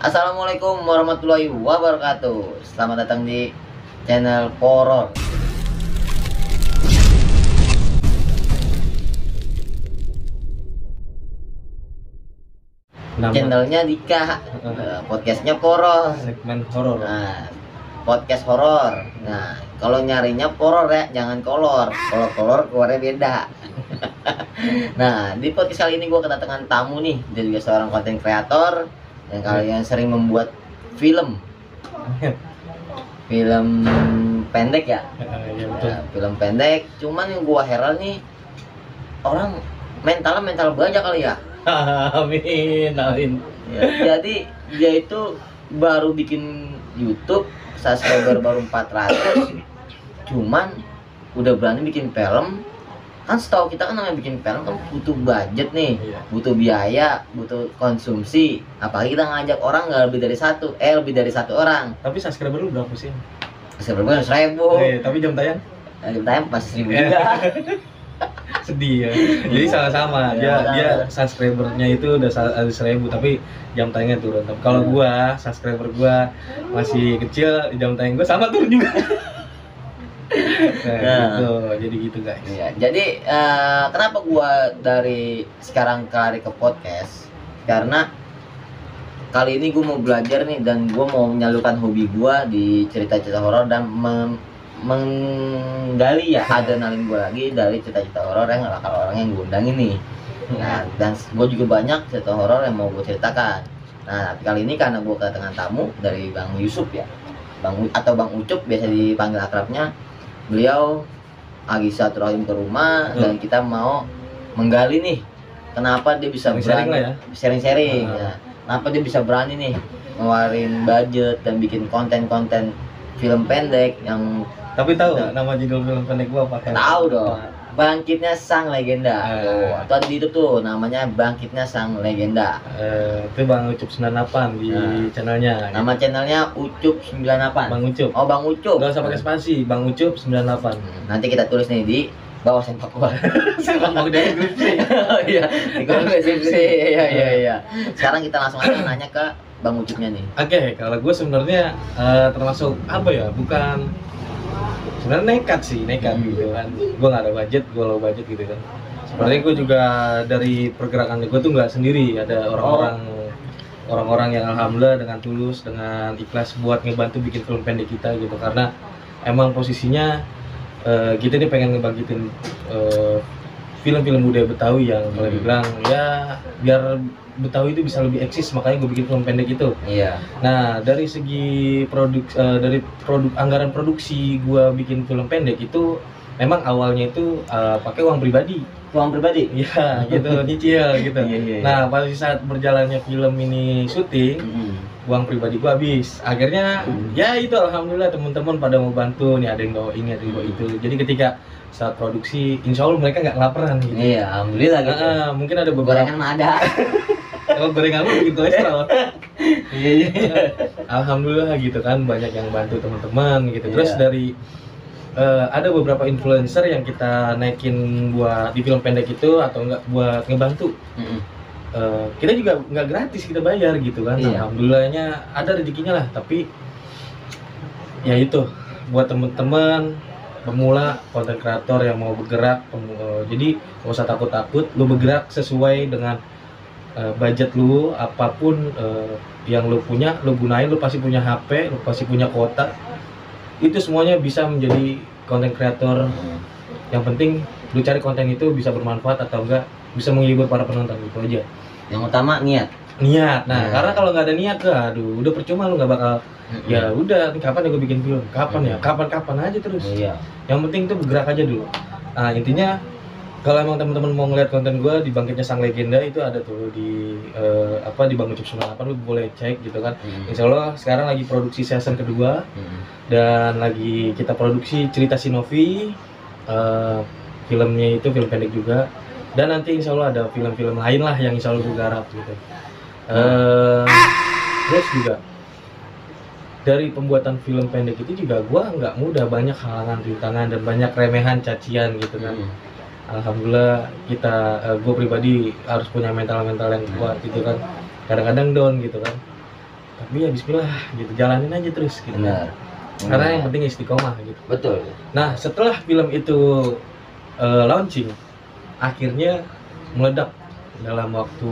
Assalamualaikum warahmatullahi wabarakatuh. Selamat datang di channel horor. Channelnya Dika, podcastnya horor. Segmen horor. Nah, podcast horor. Nah, kalau nyarinya horor ya, jangan kolor. Kalau kolor keluarnya beda. Nah, di podcast kali ini gue kedatangan tamu nih. Dia juga seorang konten kreator yang kalian sering membuat film pendek ya. Ya, betul. Ya, film pendek. Cuman yang gua heran nih, orang mental baja kali ya. Amin. Ya, jadi dia itu baru bikin YouTube, subscriber baru 400, cuman udah berani bikin film. Kan setahu kita kan namanya bikin film kan butuh budget nih, Iya. butuh biaya, butuh konsumsi. Apalagi kita ngajak orang nggak lebih dari satu orang. Tapi subscriber lu berapa sih? Subscriber 1.000. Tapi jam tayang Jam tayang pas 1.000 juga. sedih ya. Jadi sama-sama. Dia subscribernya itu udah 1.000 tapi jam tayangnya turun. Tapi kalau gua subscriber gua masih kecil, jam tayang gua sama turun juga. Gitu. Jadi gitu guys. Iya, jadi kenapa gua dari sekarang lari ke podcast? Karena kali ini gua mau belajar nih dan gua mau menyalurkan hobi gua di cerita-cerita horor dan menggali ya adrenalin gua lagi dari cerita-cerita horor yang kalau orang yang gua undang ini. Nah, dan gua juga banyak cerita horor yang mau gua ceritakan. Nah, tapi kali ini karena gua kedatangan tamu dari Bang Yusuf ya. Bang Ucup biasa dipanggil akrabnya. Beliau lagi silaturahim ke rumah dan kita mau menggali nih kenapa dia bisa berani sharing-sharing ya. Kenapa dia bisa berani nih ngeluarin budget dan bikin konten-konten film pendek yang Tapi tahu nggak nama judul film pendek gua apa? tahu dong. Bangkitnya Sang Legenda. Tuh di YouTube tuh namanya Bangkitnya Sang Legenda. Itu Bang Ucup 98 di channelnya. Nama channelnya Ucup 98. Bang Ucup. Oh, Bang Ucup. Gak usah pakai spasi, Bang Ucup 98. Nanti kita tulis nih di bawah sempak gua. Mau deskripsi. Oh iya, di kolom deskripsi. Iya. Sekarang kita langsung aja nanya ke Bang Ucupnya nih. Oke, kalau gue sebenarnya termasuk apa ya? Bukan sebenarnya nekat gitu kan. Gue nggak ada budget, gue low budget gitu kan. Sebenarnya gue juga dari pergerakan gue tuh nggak sendiri, ada orang-orang yang alhamdulillah dengan tulus, dengan ikhlas buat ngebantu bikin film pendek kita gitu. Karena emang posisinya kita nih pengen ngebangkitin film-film budaya Betawi yang kalau dibilang ya biar Betawi itu bisa lebih eksis, makanya gue bikin film pendek itu. Iya. Nah, dari segi anggaran produksi gue bikin film pendek itu memang awalnya itu pakai uang pribadi. Uang pribadi? Iya, gitu, nyicil gitu. Iya. Nah, pada saat berjalannya film ini syuting, uang pribadi gue habis. Akhirnya ya itu alhamdulillah teman-teman pada mau bantu nih, ada yang bawa ini, ada yang bawa itu. Jadi ketika saat produksi, insya Allah mereka nggak kelaparan gitu. Iya, alhamdulillah gitu. Mungkin ada beberapa Gorengan mah ada. Kalau gorengan lu bikin kolesterol. Iya. Alhamdulillah gitu kan, banyak yang bantu teman-teman gitu. Terus Iya. dari ada beberapa influencer yang kita naikin buat di film pendek itu atau enggak buat ngebantu. Kita juga nggak gratis, kita bayar gitu kan. Iya. Alhamdulillahnya ada rezekinya lah, tapi ya itu buat teman-teman pemula konten kreator yang mau bergerak, jadi nggak usah takut-takut, lu bergerak sesuai dengan budget lu, apapun yang lu punya, lu gunain. Lu pasti punya HP, lu pasti punya kuota, itu semuanya bisa menjadi konten kreator. Yang penting lu cari konten itu bisa bermanfaat atau enggak bisa menghibur para penonton, itu aja. Yang utama niat. Nah karena kalau nggak ada niat, aduh udah percuma, lu nggak bakal ya udah nih kapan ya gue bikin film, kapan aja terus. Iya. Yang penting tuh bergerak aja dulu. Nah intinya kalau emang teman-teman mau ngeliat konten gue di Bangkitnya Sang Legenda itu ada tuh di di Bang Ucup 98, lu boleh cek gitu kan. Insya Allah sekarang lagi produksi season kedua dan lagi kita produksi cerita Sinovi, filmnya itu film pendek juga, dan nanti insya Allah ada film-film lain lah yang insya Allah gue garap gitu. Terus juga dari pembuatan film pendek itu juga gue nggak mudah, banyak halangan, rintangan dan banyak remehan, cacian gitu kan. Alhamdulillah gue pribadi harus punya mental yang kuat gitu kan. Kadang-kadang down gitu kan. tapi ya bismillah gitu, jalanin aja terus gitu. Benar. Karena yang penting istiqomah gitu. Betul. Nah setelah film itu launching, akhirnya meledak dalam waktu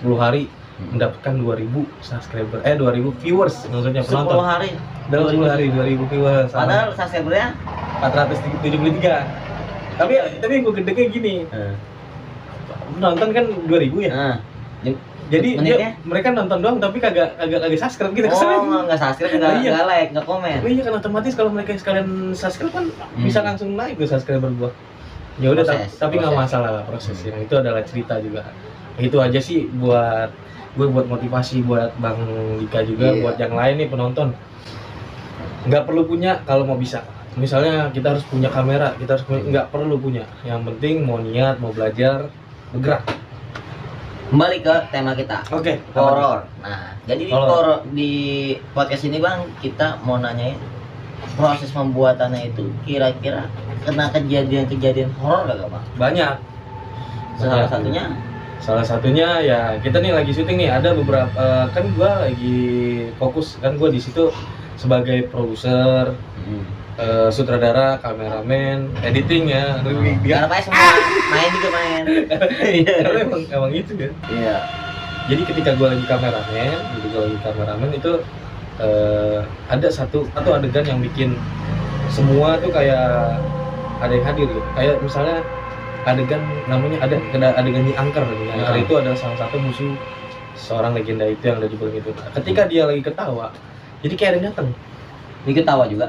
10 hari mendapatkan 2000 subscriber, 2000 viewers maksudnya 10 penonton. hari. Dalam 10 hari 2000 viewers. Padahal subscribernya 473. Tapi yang gue gede kayak gini. Nonton kan 2000 ya. Nah, Jadi menitnya? mereka nonton doang tapi kagak subscribe gitu. oh, nggak subscribe, nggak Iya. like, nggak komen. Oh iya kan otomatis kalau mereka sekalian subscribe kan bisa langsung naik tuh subscriber gua. Ya udah tapi nggak masalah lah prosesnya. Itu adalah cerita juga. Itu aja sih buat motivasi buat Bang Dika juga, buat yang lain nih penonton. Nggak perlu punya kalau mau bisa. Misalnya kita harus punya kamera, kita harus punya, nggak perlu punya. Yang penting mau niat, mau belajar, bergerak. Kembali ke tema kita. Oke. Horor. Nah, jadi di podcast ini Bang, kita mau nanyain proses pembuatannya itu kira-kira kena kejadian-kejadian horor gak Bang? Banyak. Salah satunya ya kita nih lagi syuting nih, ada beberapa kan gua lagi fokus kan, gua di situ sebagai produser, sutradara, kameramen, editing ya. Karena Pak semua main juga main. Karena emang itu kan. Iya. Jadi ketika gua lagi kameramen, itu ada satu adegan yang bikin semua tuh kayak ada yang hadir gitu. Kayak misalnya adegan namanya ada adegan Nyi Angker. Nyi Angker itu adalah salah satu musuh seorang legenda itu yang ada di film itu. Nah, ketika dia lagi ketawa, jadi kayak ada yang datang. Dia ketawa juga.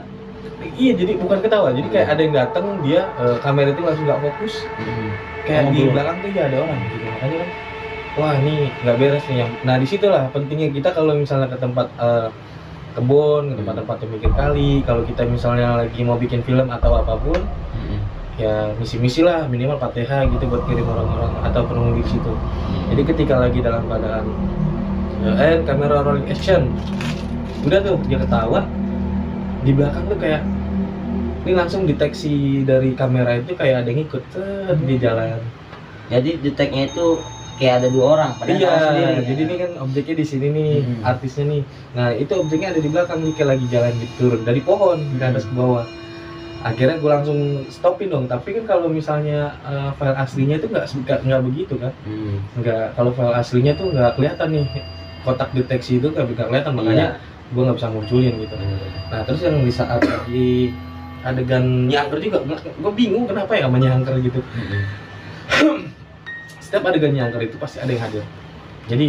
Iya, jadi bukan ketawa, jadi kayak ada yang datang, dia kamera itu langsung nggak fokus, kayak di belakang tuh ya ada orang gitu. Makanya kan, wah ini nggak beres nih. Nah disitulah pentingnya kita kalau misalnya ke tempat kebun, ke tempat-tempat yang bikin kali, kalau kita misalnya lagi mau bikin film atau apapun, ya misi-misi lah, minimal Fatihah gitu buat kirim orang-orang atau penunggu di situ. Jadi ketika lagi dalam keadaan kamera rolling action, udah tuh dia ketawa, di belakang tuh kayak ini langsung deteksi dari kamera itu kayak ada yang ikut di jalan. Jadi deteknya itu kayak ada 2 orang padahal sendiri. Jadi ini kan objeknya di sini nih, artisnya nih. Nah itu objeknya ada di belakang nih, kayak lagi jalan gitu turun dari pohon ke atas ke bawah. Akhirnya gue langsung stopin dong. Tapi kan kalau misalnya file aslinya itu nggak begitu kan? Nggak, kalau file aslinya tuh nggak kelihatan nih kotak deteksi itu nggak kelihatan, makanya gue nggak bisa munculin gitu. Nah terus yang di saat lagi adegan nyangker juga, gue bingung kenapa ya sama nyangker gitu. Setiap adegan nyangker itu pasti ada yang hadir. Jadi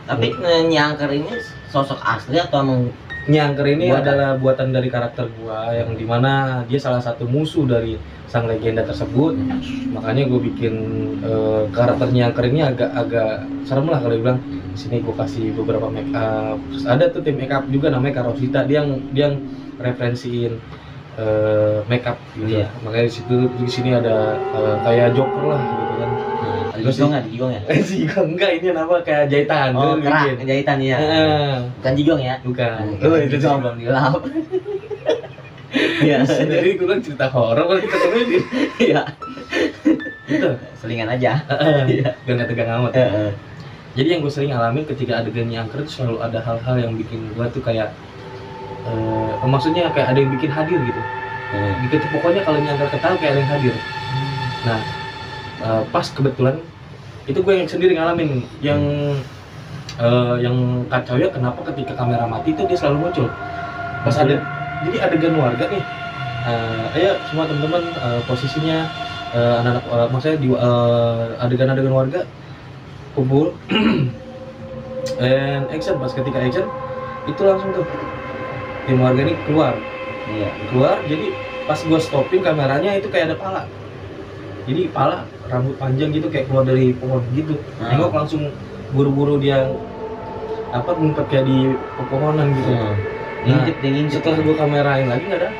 tapi nyangker ini sosok asli atau emang nyangker ini adalah buatan dari karakter gua, yang dimana dia salah satu musuh dari sang legenda tersebut. Makanya gue bikin karakter nyangker ini agak serem lah kalau dibilang. Sini gue kasih beberapa make up. Terus ada tuh tim make up juga namanya Karosita, dia yang referensiin make up gitu. Makanya di sini ada kayak Joker lah gitu kan. Jigong ya? Jigong enggak, ini nama kayak jahitan. Oh, kerak, jahitan ya. Bukan jigong ya? Bukan. Itu jigong belum dilap. Iya. Jadi gue bilang cerita horor kalau kita komedi. Iya. Gitu. Selingan aja. Iya. Biar nggak tegang amat. Jadi yang gue sering alamin ketika adegan nyangker itu selalu ada hal-hal yang bikin gue tuh kayak maksudnya kayak ada yang bikin hadir gitu. Gitu pokoknya kalau nyangker ketawa kayak ada yang hadir. Nah pas kebetulan itu gue yang sendiri ngalamin yang kacau ya, kenapa ketika kamera mati itu dia selalu muncul pas ada. Jadi adegan warga nih, ayo semua teman-teman posisinya anak-anak maksudnya di adegan-adegan warga kumpul and action. Pas ketika action itu langsung tuh tim warga ini keluar. Jadi pas gue stopin kameranya itu kayak ada pala. Jadi pala rambut panjang gitu kayak keluar dari pohon gitu. Nengok langsung buru-buru dia ngumpet kayak di pepohonan gitu. Setelah gue kamerain lagi nggak ada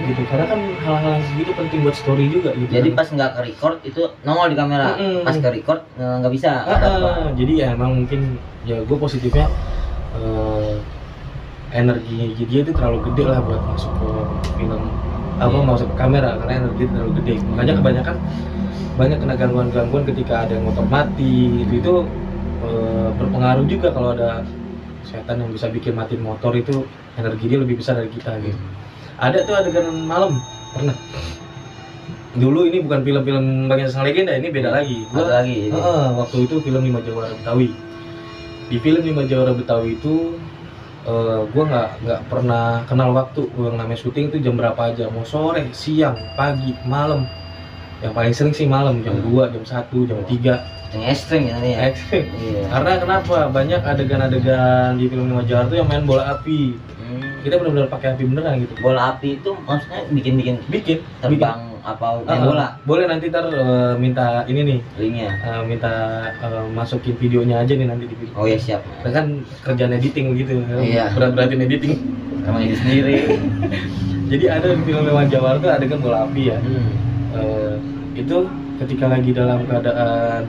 gitu, karena kan hal-hal segitu penting buat story juga gitu. Jadi pas nggak ke record itu nongol di kamera, pas ke record nggak bisa. Jadi ya emang mungkin ya gue positifnya energi dia itu terlalu gede lah buat masuk ke film masuk ke kamera, karena energi terlalu gede. Makanya kebanyakan banyak kena gangguan-gangguan ketika ada yang motor mati itu berpengaruh juga kalau ada setan yang bisa bikin matiin motor itu energi dia lebih besar dari kita gitu. Ada tuh adegan malam pernah. Dulu ini bukan film-film Bagian Sang Legenda, ini beda lagi. Ada lagi. Waktu itu film 5 Jawara Betawi. Di film 5 Jawara Betawi itu gue nggak pernah kenal waktu. Yang namanya syuting itu jam berapa aja, mau sore, siang, pagi, malam. Yang paling sering sih malam, jam 2, jam 1, jam 3. Yang ekstrim ya nih ya. Ekstrim. Iya. Karena kenapa? Banyak adegan-adegan di film 5 Jawara itu yang main bola api. Kita benar-benar pakai api beneran gitu. Bola api itu maksudnya bikin terbang apa main bola? Boleh nanti minta ini nih, Linknya. minta masukin videonya aja nih nanti di video. Oh ya siap. Nah, kan kerjaan editing gitu, Iya. berat-beratin editing. Sama diri sendiri. Jadi ada di film 5 Jawara tuh adegan bola api ya. Itu ketika lagi dalam keadaan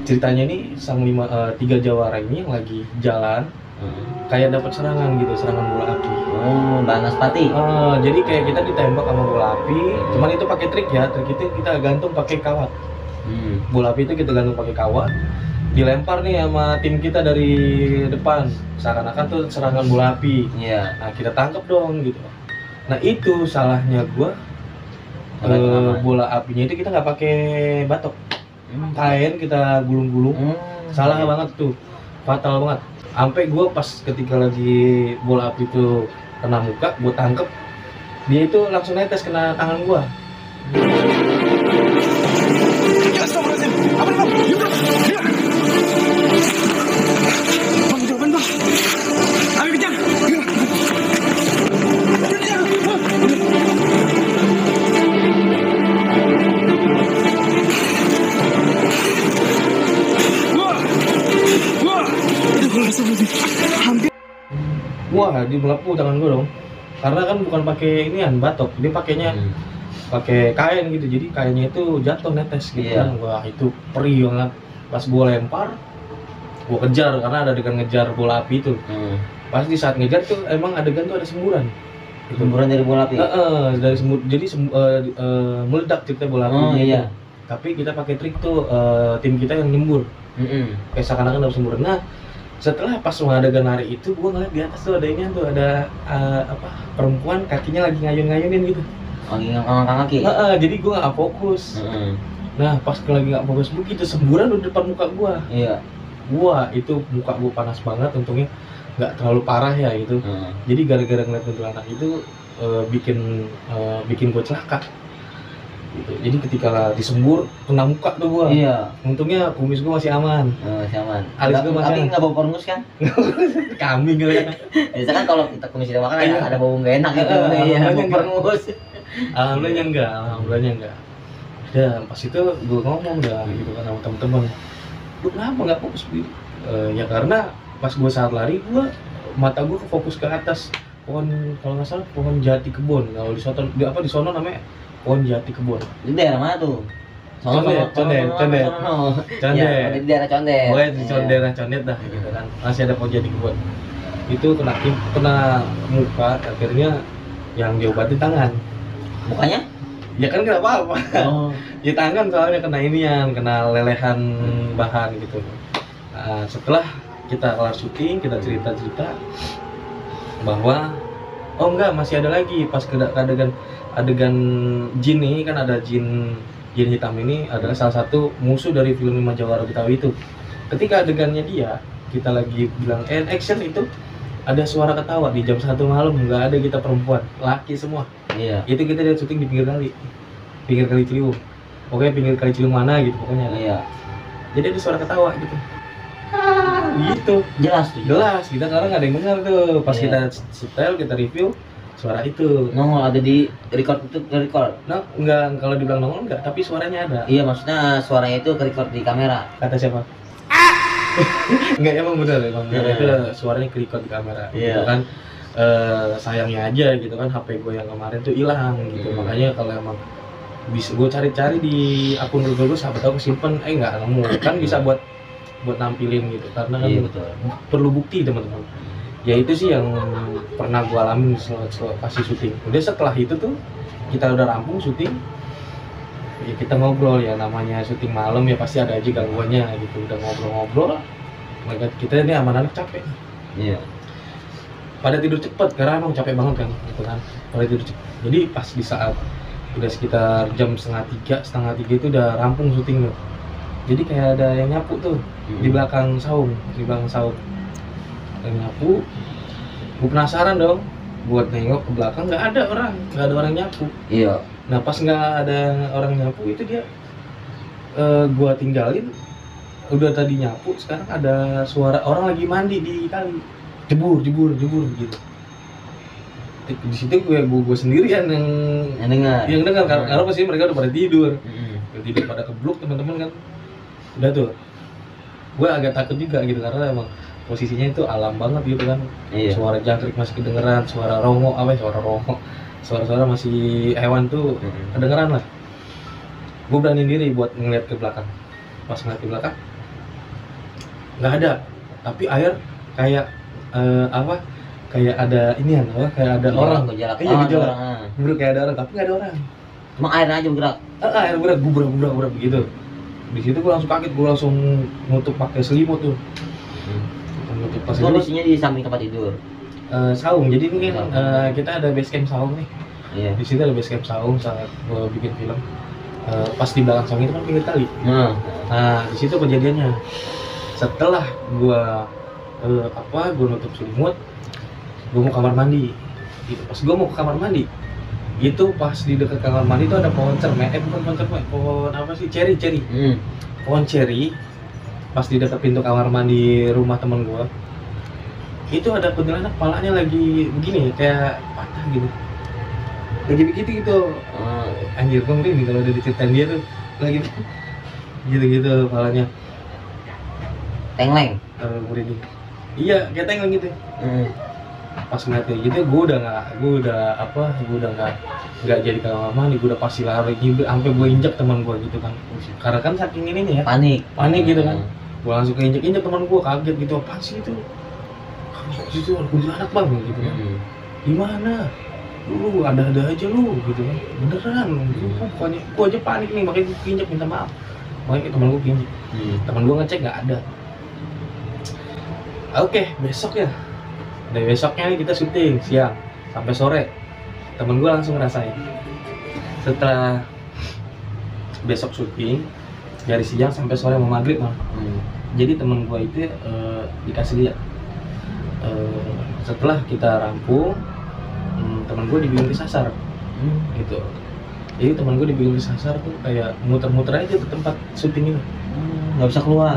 ceritanya ini tiga Jawara ini yang lagi jalan kayak dapat serangan gitu, serangan bola api. Oh, Banaspati. Jadi kayak kita ditembak sama bola api, cuman itu pakai trik ya. Trik itu kita gantung pakai kawat. Bola api itu kita gantung pakai kawat, dilempar nih sama tim kita dari depan, seakan-akan tuh serangan bola api. Iya. Nah kita tangkap dong gitu. Nah itu salahnya gua. Bola apinya itu kita nggak pakai batok, kain kita gulung-gulung. Salah banget tuh, fatal banget. Sampai gue pas ketika lagi bola api itu kena muka, gue tangkep, dia itu langsung netes kena tangan gue. Wah, dia melepuh tangan gue dong. Karena kan bukan pakai inian batok, dia pakainya pakai kain gitu. Jadi kainnya itu jatuh netes gitu kan. Wah, itu perih banget. Pas gue lempar, gue kejar karena ada adegan ngejar bola api itu. Pas di saat ngejar tuh emang adegan tuh ada semburan. Semburan dari bola api. Dari jadi meledak cerita bola api. Iya. Tapi kita pakai trik tuh, tim kita yang nyembur. Kayak seakan-akan ada semburan. Nah, setelah pas adegan nari itu, gue ngeliat di atas tuh ada ini tuh ada perempuan kakinya lagi ngayun-ngayunin gitu. Lagi ngangkat kaki. Jadi gue nggak fokus. Nah pas lagi nggak fokus begitu semburan udah depan muka gue. Iya. Wah itu muka gue panas banget, untungnya nggak terlalu parah ya gitu. Jadi gara-gara ngeliat kuntilanak itu bikin gue celaka. Gitu. Jadi ketika disembur kena muka tuh gua. Iya. Untungnya kumis gua masih aman. Masih aman. Alis gua masih tapi nggak bau perengus kan? Kambing kali ya. Biasa kan kalau kita kumis tidak makan ada bau nggak enak gitu. Iya, bau perengus. Alhamdulillahnya enggak. Dan pas itu gua ngomong dah gitu kan sama temen-temen. Lu kenapa nggak fokus begini? Ya karena pas gua saat lari mata gua fokus ke atas pohon, kalau nggak salah pohon jati kebun. Kalau di sono namanya pohon jati kebun. Di daerah mana tuh? Condet. Ya, di daerah Condet. Pokoknya di daerah Condet dah gitu kan. Masih ada pohon jati kebun. Itu kena muka, akhirnya yang diobati tangan. Mukanya? Ya kan nggak apa-apa. Ya tangan soalnya kena lelehan bahan gitu. Nah, setelah kita kelar syuting, kita cerita-cerita bahwa masih ada lagi pas adegan jin nih, kan ada jin hitam ini adalah salah satu musuh dari film 5 Jawara Betawi itu. Ketika adegannya kita lagi bilang action itu ada suara ketawa di jam 1 malam, nggak ada kita perempuan, laki semua. Iya. Itu kita lihat syuting di pinggir kali Ciliwung. Pokoknya pinggir kali Ciliwung mana gitu pokoknya. Iya. Jadi ada suara ketawa gitu. Gitu. Jelas. Kita sekarang nggak ada yang dengar tuh. Pas kita setel, kita review, suara itu nongol ada di record. Nah, enggak, kalau dibilang nongol enggak, tapi suaranya ada. Iya, maksudnya suaranya itu record di kamera. Kata siapa? Enggak, emang bener itu suaranya record di kamera. Gitu kan. Sayangnya aja gitu kan, HP gue yang kemarin tuh hilang gitu. Makanya kalau emang bisa gue cari-cari di akun Google gue, siapa tahu kesimpan, nggak nemu. Kan bisa buat nampilin gitu, karena kan perlu bukti teman-teman. Ya itu sih yang pernah gue alamin pas syuting. Udah setelah itu tuh kita udah rampung syuting, ya kita ngobrol, ya namanya syuting malam ya pasti ada aja gangguannya gitu. Udah ngobrol-ngobrol, kita ini anak-anak capek. Iya. Pada tidur cepet karena emang capek banget kan gitu kan, pada tidur cepet. Jadi pas di saat udah sekitar jam setengah tiga itu udah rampung syutingnya. Jadi kayak ada yang nyapu tuh di belakang saung, yang nyapu. Gue penasaran dong, buat nengok ke belakang, nggak ada orang nyapu. Iya. Nah pas nggak ada orang nyapu itu dia, gue tinggalin, udah tadi nyapu, sekarang ada suara orang lagi mandi di kali, jebur gitu. Di situ gue sendirian yang dengar karena pasti mereka udah pada tidur. Tidur pada kebluk teman-teman kan. Udah tuh, gue agak takut juga gitu karena emang posisinya itu alam banget gitu kan. Iya. Suara jangkrik masih kedengeran, suara rongo, suara-suara masih hewan tuh kedengeran lah. Gue berani diri buat ngeliat ke belakang. Pas ngeliat ke belakang nggak ada, tapi air kayak kayak ada inian, kayak ada orang. Gejolak. Gejolak. Bener kayak ada orang, tapi nggak ada orang. Cuma air aja bergerak. Air bergerak, gubrak begitu. Di situ gue langsung kaget, gue langsung nutup pakai selimut tuh. Nutup pas Posisinya di samping tempat tidur. Saung. Jadi ini kan kita ada base camp saung nih. Iya. Di situ ada base camp saung saat gue bikin film. Pas di belakang saung itu kan pinggir kali. Nah, di situ kejadiannya. Setelah gue gue nutup selimut, gue mau kamar mandi. Gitu. Pas gue mau ke kamar mandi, itu pas di dekat kamar mandi itu ada pohon cermek, pohon apa sih, ceri. Pohon ceri. Pas di dekat pintu kamar mandi rumah temen gue, itu ada kuntilanak, kepalanya lagi begini, kayak patah gitu, lagi begitu gitu. Anjir, gue merinding kalau udah diceritain dia tuh lagi gitu kepalanya. Tengleng. Merinding. Iya, kayak tengleng gitu. Pas ngeliat kayak gitu, gue udah nggak jadi kamar mandi, gue udah pasti lari sampai gue injak teman gue gitu kan, karena kan saking ini ya panik gitu kan. Gue langsung keinjak teman gue, kaget gitu, apaan sih itu ada kuntilanak bang gitu kan. Gimana lu, ada aja lu gitu kan, beneran gitu. Pokoknya gue aja panik nih, makanya gue keinjak, minta maaf, makanya teman gue keinjak. Teman gue ngecek nggak ada. Oke, besok ya. Dari besoknya kita syuting siang sampai sore. Temen gue langsung ngerasain. Setelah besok syuting dari siang sampai sore mau maghrib mah. Jadi temen gue itu dikasih lihat. Setelah kita rampung, temen gue dibikin disasar. Gitu. Jadi temen gue dibikin disasar tuh kayak muter-muter aja tuh tempat syuting itu. Nggak bisa keluar.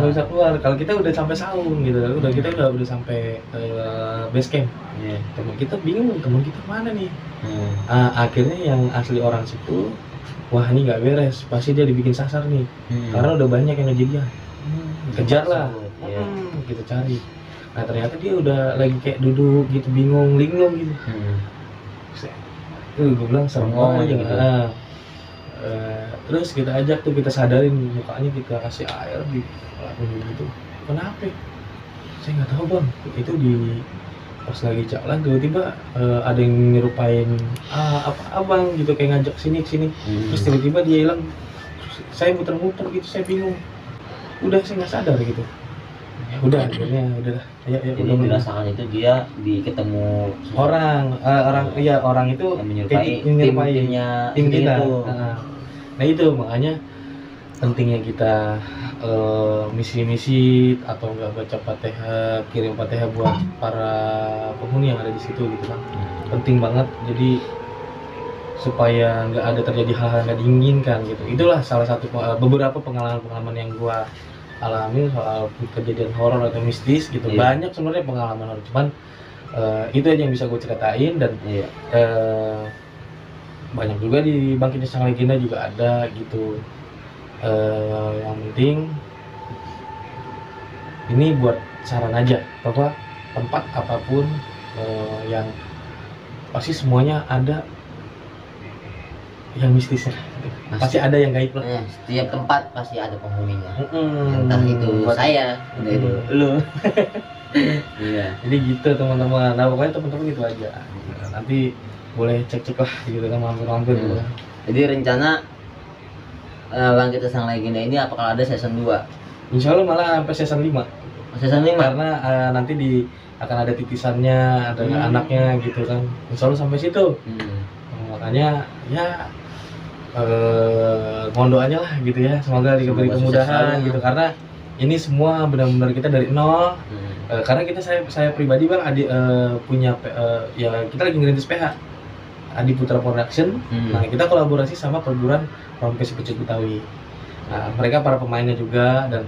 Kalau kita udah sampai saung gitu, kita udah sampai base camp. Teman kita bingung, teman kita mana nih? Akhirnya yang asli orang situ, wah ini nggak beres, pasti dia dibikin sasar nih, karena udah banyak yang ngejadian. Kejar lah, kita cari. Nah ternyata dia udah lagi kayak duduk gitu, bingung, linglung gitu. Gue bilang serem aja gitu. Terus kita ajak tuh, kita sadarin mukanya, kita kasih air di gitu. Kenapa? Saya nggak tahu bang. Itu di pas lagi jalan tiba-tiba ada yang nyerupain apa abang gitu, kayak ngajak sini. Terus tiba-tiba dia hilang. Saya muter-muter gitu, saya bingung. Udah saya nggak sadar gitu. Udah akhirnya udahlah. Jadi dirasakan itu dia ketemu orang itu menyerupai tim kita. Nah itu makanya pentingnya kita misi atau enggak baca Fatihah, kirim Fatihah buat para penghuni yang ada di situ gitu kan. Penting banget, jadi supaya nggak ada terjadi hal-hal yang nggak diinginkan gitu. Itulah salah satu beberapa pengalaman yang gua alami soal kejadian horor atau mistis gitu. Banyak sebenarnya pengalaman horor, cuman itu aja yang bisa gue ceritain. Dan banyak juga di Bangkitnya Sang Legenda juga ada gitu. Yang penting ini buat saran aja, bahwa tempat apapun yang pasti semuanya ada yang mistisnya, pasti ada yang gaib lah. Setiap tempat pasti ada penghuninya. Entah itu saya, entah itu lu. Iya. Jadi gitu teman-teman. Nah pokoknya teman-teman gitu aja. Nanti boleh cek lah gitu kan, mampir gitu kan. Jadi rencana Bangkitnya Sang Legenda ini apakah ada season 2? Insya Allah malah sampai season 5. Masih seneng mah. karena nanti akan ada titisannya, ada anaknya gitu kan. Insya Allah sampai situ. Makanya ya mohon doanya lah gitu ya, semoga diberi Semoga kemudahan sukses gitu, karena ini semua benar-benar kita dari nol. Karena saya pribadi bang punya ya kita lagi ngerintis PH Adi Putra Production. Nah kita kolaborasi sama perguruan Rompes Pecut Betawi. Nah mereka para pemainnya juga, dan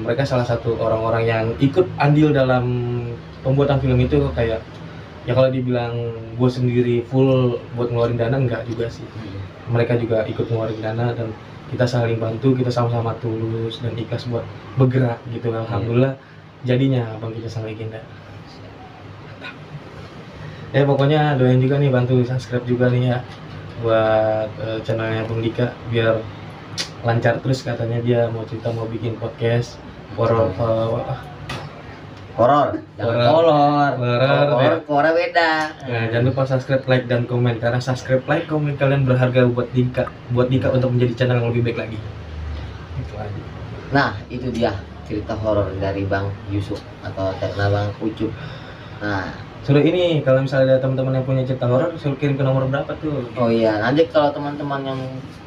mereka salah satu orang-orang yang ikut andil dalam pembuatan film itu. Kayak ya kalau dibilang gue sendiri full buat ngeluarin dana, enggak juga sih. Mereka juga ikut ngeluarin dana, dan kita saling bantu, kita sama-sama tulus dan ikhlas buat bergerak gitu. Alhamdulillah jadinya Bang Kijang Sang Legenda. Ya pokoknya doain juga nih, bantu subscribe juga nih ya buat channelnya Bang Dika, biar lancar terus. Katanya dia mau cerita, mau bikin podcast horor, horor beda. Nah, jangan lupa subscribe, like, dan komen, karena subscribe, like, komen kalian berharga buat Dika untuk menjadi channel yang lebih baik lagi. Itu aja. Nah, itu dia cerita horor dari Bang Yusuf atau terkenal Bang Ucup. Nah, Suruh ini, kalau misalnya ada teman-teman yang punya cerita horor, suruh kirim ke nomor berapa tuh? oh iya, nanti kalau teman-teman yang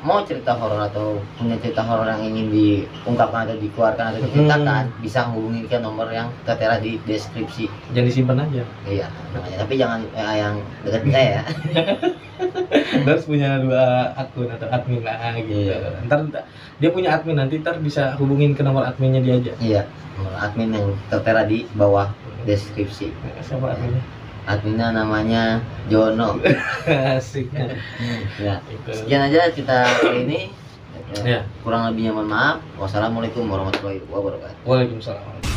mau cerita horor atau punya cerita horor yang ingin diungkapkan atau dikeluarkan atau diceritakan, bisa hubungi ke nomor yang tertera di deskripsi. Jangan disimpan aja. Iya, namanya. Tapi jangan yang dekat saya ya. Harus punya 2 akun atau admin lah gitu. Iya. Ntar dia punya admin, nanti bisa hubungin ke nomor adminnya dia aja. Iya, nomor admin yang tertera di bawah deskripsi. Siapa adminnya? Adminnya namanya Jono. Asik. Ya, sekian aja kita kali ini. Ya. Kurang lebihnya mohon maaf. Wassalamualaikum warahmatullahi wabarakatuh. Waalaikumsalam.